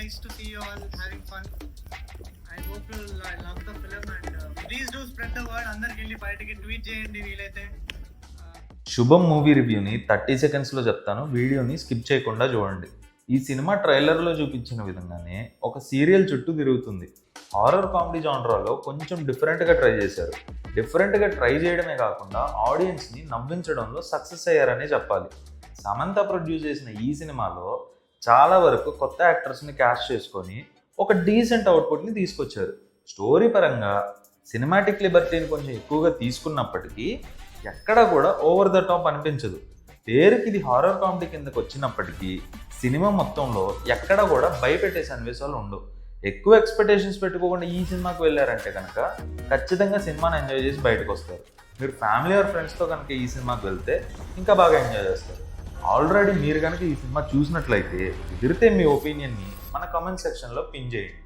nice to see you all having fun. I hope you love the film and please do spread the word. అందరికి వెళ్ళి బయటకి tweet చేయండి వీలైతే. శుభం movie రివ్యూని 30 సెకండ్స్లో చెప్తాను, వీడియోని స్కిప్ చేయకుండా చూడండి. ఈ సినిమా ట్రైలర్లో చూపించిన విధంగానే ఒక సీరియల్ చుట్టూ తిరుగుతుంది. హారర్ కామెడీ జానరాలో కొంచెం డిఫరెంట్గా ట్రై చేశారు. డిఫరెంట్గా ట్రై చేయడమే కాకుండా ఆడియన్స్ని నవ్వించడంలో సక్సెస్ అయ్యారనే చెప్పాలి. సమంత ప్రొడ్యూస్ చేసిన ఈ సినిమాలో చాలా వరకు కొత్త యాక్టర్స్ని క్యాస్ట్ చేసుకొని ఒక డీసెంట్ అవుట్పుట్ని తీసుకొచ్చారు. స్టోరీ పరంగా సినిమాటిక్ లిబర్టీని కొంచెం ఎక్కువగా తీసుకున్నప్పటికీ ఎక్కడ కూడా ఓవర్ ద టాప్ అనిపించదు. పేరుకి ఇది హారర్ కామెడీ కిందకు వచ్చినప్పటికీ సినిమా మొత్తంలో ఎక్కడ కూడా భయపెట్టే సన్నివేశాలు ఉండవు. ఎక్కువ ఎక్స్పెక్టేషన్స్ పెట్టుకోకుండా ఈ సినిమాకి వెళ్ళారంటే కనుక ఖచ్చితంగా సినిమాని ఎంజాయ్ చేసి బయటకు వస్తారు. మీరు ఫ్యామిలీ ఆర్ ఫ్రెండ్స్తో కనుక ఈ సినిమాకి వెళ్తే ఇంకా బాగా ఎంజాయ్ చేస్తారు. ఆల్రెడీ మీరు కనుక ఈ సినిమా చూసినట్లయితే కుదిరితే మీ ఒపీనియన్ని మన కామెంట్ సెక్షన్లో పిన్ చేయండి.